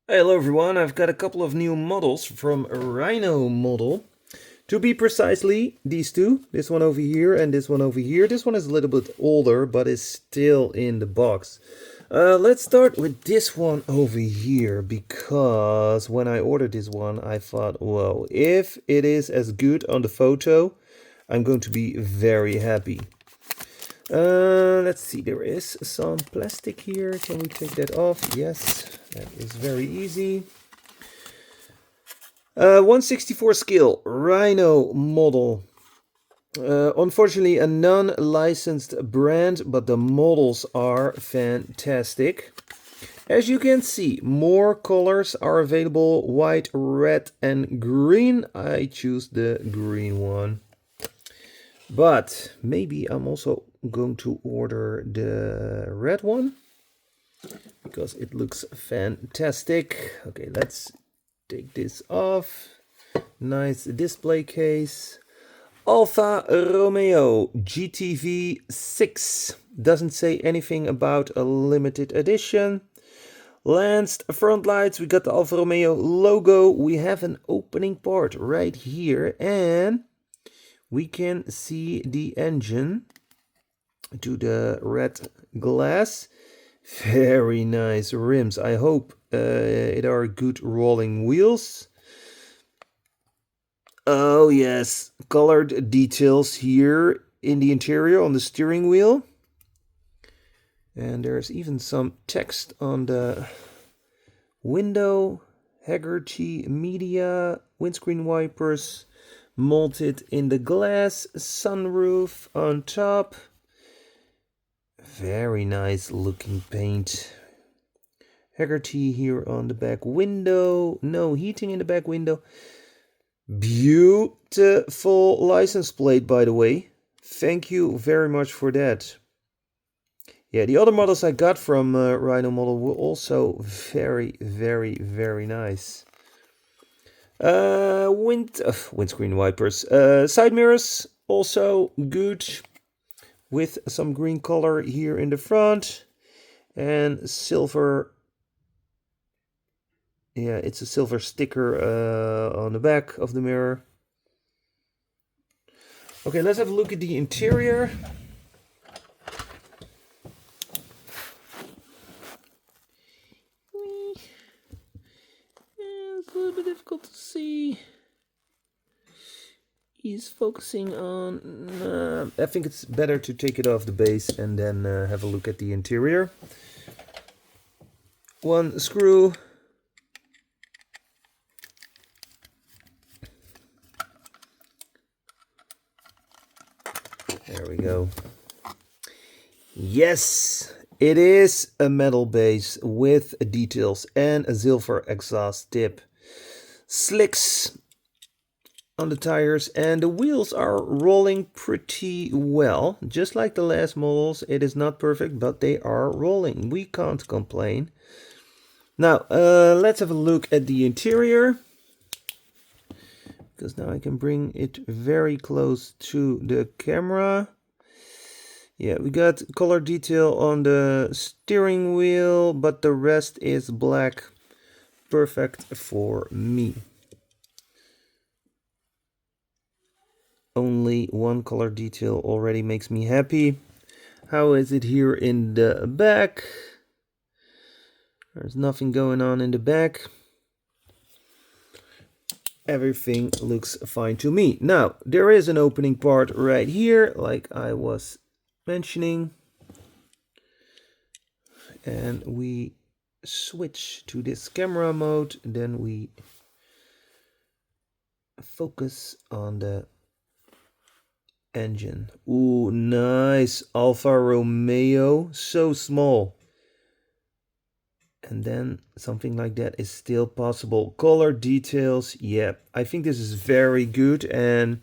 Hello everyone, I've got a couple of new models from Rhino model. To be precisely, these two, this one over here and this one over here. This one is a little bit older, but is still in the box. Let's start with this one over here, because when I ordered this one, I thought, well, if it is as good on the photo, I'm going to be very happy. Let's see, there is some plastic here. Can we take that off? Yes, that is very easy. 164 scale Rhino model. Unfortunately, a non-licensed brand, but the models are fantastic. As you can see, more colors are available: white, red, and green. I choose the green one. But maybe I'm also going to order the red one, because it looks fantastic. Okay, let's take this off. Nice display case. Alfa Romeo GTV 6. Doesn't say anything about a limited edition. Lanced front lights. We got the Alfa Romeo logo. We have an opening part right here, and we can see the engine to the red glass. Very nice rims. I hope it are good rolling wheels. Oh yes, colored details here in the interior on the steering wheel. And there's even some text on the window. Haggerty Media, windscreen wipers molded in the glass, sunroof on top. Very nice looking paint. Haggerty here on the back window. No heating in the back window. Beautiful license plate, by the way. Thank you very much for that. Yeah, the other models I got from Rhino model were also very, very, very nice. Windscreen wipers. Side mirrors, also good, with some green color here in the front. And silver. Yeah, it's a silver sticker on the back of the mirror. Okay, let's have a look at the interior. It's a little bit difficult to see. He's focusing on... I think it's better to take it off the base and then have a look at the interior. One screw. There we go. Yes, it is a metal base with details and a silver exhaust tip. Slicks on the tires, and the wheels are rolling pretty well. Just like the last models, it is not perfect, but they are rolling. We can't complain. Now, let's have a look at the interior, because now I can bring it very close to the camera. Yeah, we got color detail on the steering wheel, but the rest is black. Perfect for me. Only one color detail already makes me happy. How is it here in the back? There's nothing going on in the back. Everything looks fine to me. Now, there is an opening part right here, like I was mentioning. And we switch to this camera mode. Then we focus on the engine. Ooh, nice. Alfa Romeo. So small. And then something like that is still possible. Color details. Yeah, I think this is very good. And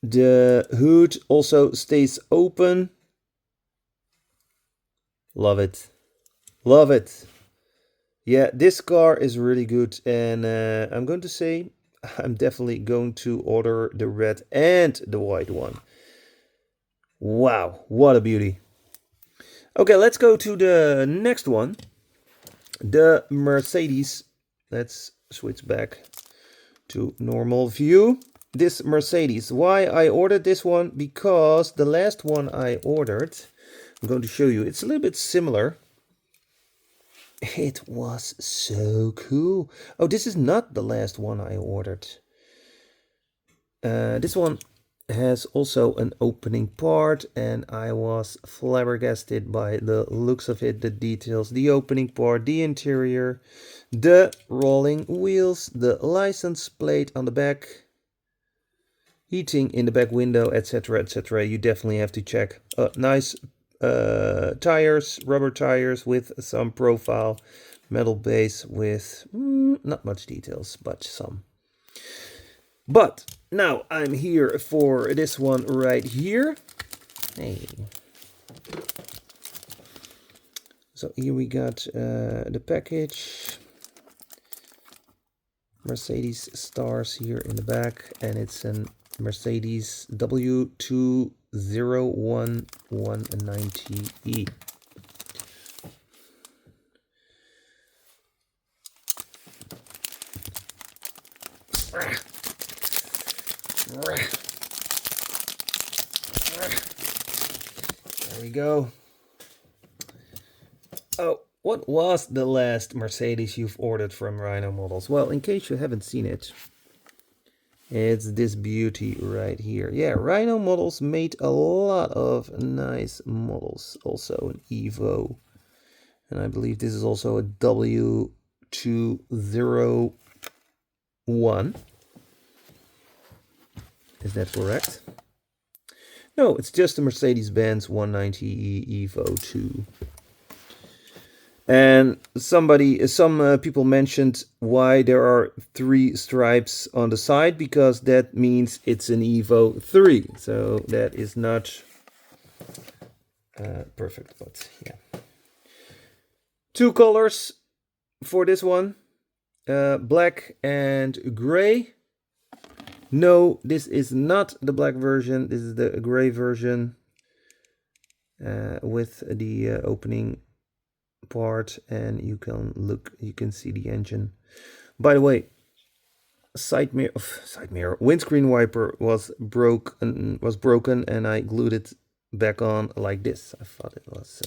the hood also stays open. Love it. Love it. Yeah, this car is really good. And I'm going to say I'm definitely going to order the red and the white one. Wow, what a beauty. Okay, let's go to the next one. The Mercedes, let's switch back to normal view. This Mercedes, why I ordered this one? Because the last one I ordered, I'm going to show you, it's a little bit similar. It was so cool. Oh, this is not the last one I ordered. This one has also an opening part, and I was flabbergasted by the looks of it, the details, the opening part, the interior, the rolling wheels, the license plate on the back, heating in the back window, etc., etc. You definitely have to check. Nice tires, rubber tires with some profile, metal base with not much details, but some. But now I'm here for this one right here. Hey. So here we got the package. Mercedes stars here in the back, and it's an Mercedes W201 190E. There we go. Oh, what was the last Mercedes you've ordered from Rhino Models? Well, in case you haven't seen it, it's this beauty right here. Yeah, Rhino Models made a lot of nice models. Also an Evo. And I believe this is also a W201. Is that correct? No, it's just a Mercedes-Benz 190E Evo 2. And some people mentioned why there are 3 stripes on the side, because that means it's an Evo 3. So that is not perfect, but yeah. 2 colors for this one, black and gray. No, this is not the black version. This is the gray version with the opening part, and you can see the engine. By the way, side mirror, windscreen wiper was broken, and I glued it back on like this. I thought it was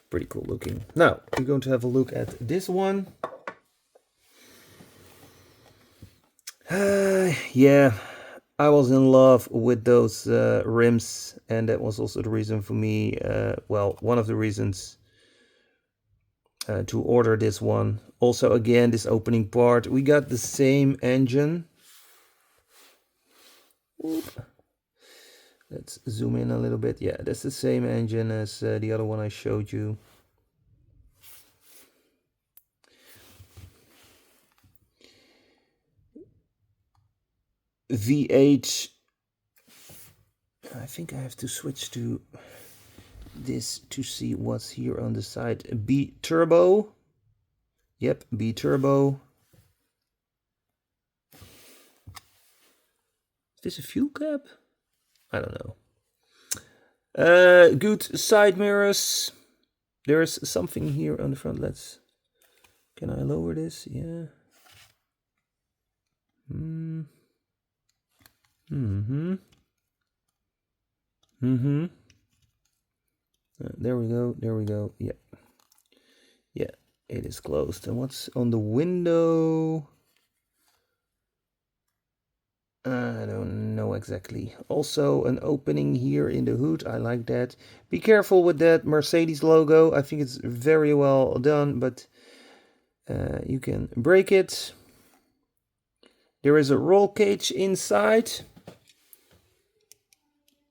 pretty cool looking. Now we're going to have a look at this one. Yeah, I was in love with those rims, and that was also the reason for me, well, one of the reasons to order this one. Also, again, this opening part, we got the same engine. Oop. Let's zoom in a little bit. Yeah, that's the same engine as the other one I showed you. V8. I think I have to switch to this to see what's here on the side. B turbo. Yep, B turbo. Is this a fuel cap? I don't know. Good side mirrors. There's something here on the front. Can I lower this? Yeah. There we go. Yeah, it is closed. And what's on the window? I don't know exactly. Also an opening here in the hood. I like that. Be careful with that Mercedes logo. I think it's very well done, but you can break it. There is a roll cage inside.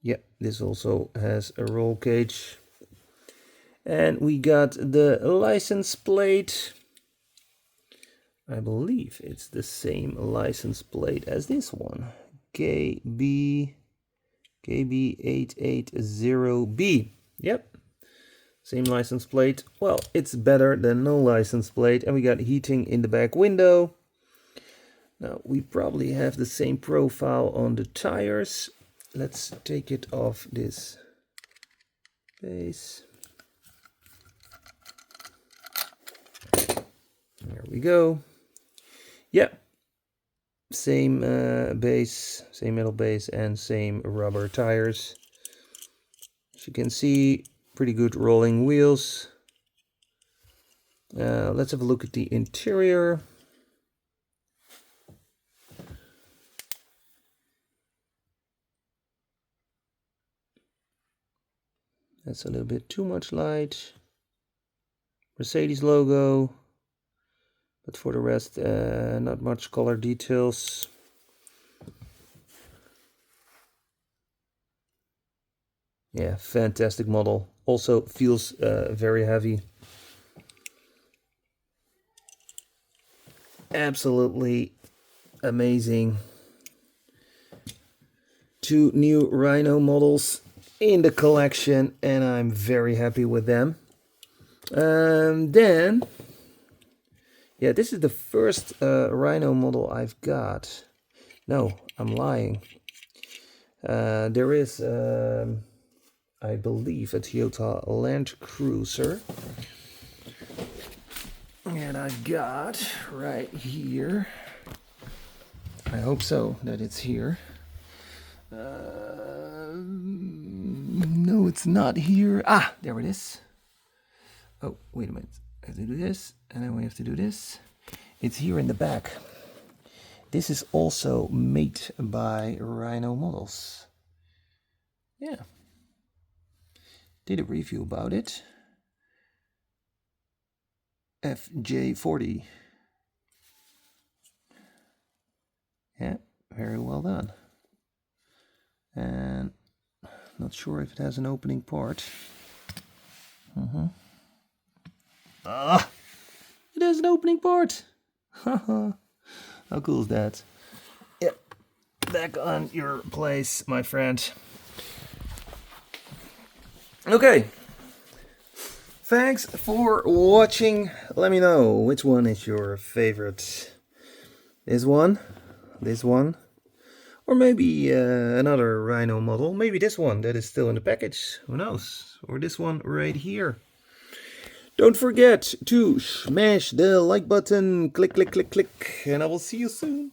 Yeah, this also has a roll cage. And we got the license plate. I believe it's the same license plate as this one. KB880B. Yep, same license plate. Well, it's better than no license plate. And we got heating in the back window. Now, we probably have the same profile on the tires. Let's take it off this base. we go. Yeah, same base, same metal base, and same rubber tires. As you can see, pretty good rolling wheels. Let's have a look at the interior. That's a little bit too much light. Mercedes logo, but for the rest, not much color details. Yeah, fantastic model. Also feels very heavy. Absolutely amazing. 2 new Rhino models in the collection, and I'm very happy with them. Then, yeah, this is the first Rhino model I've got. No, I'm lying. There is, I believe, a Toyota Land Cruiser. And I've got right here, I hope so, that it's here. No, it's not here. Ah, there it is. Oh, wait a minute. I have to do this, and then we have to do this. It's here in the back. This is also made by Rhino Models. Yeah. Did a review about it. FJ40. Yeah, very well done. And not sure if it has an opening part. Ah, it has an opening part. How cool is that? Yep, back on your place, my friend. Okay. Thanks for watching. Let me know which one is your favorite. This one, or maybe another Rhino model. Maybe this one that is still in the package. Who knows? Or this one right here. Don't forget to smash the like button. Click, click, click, click. And I will see you soon.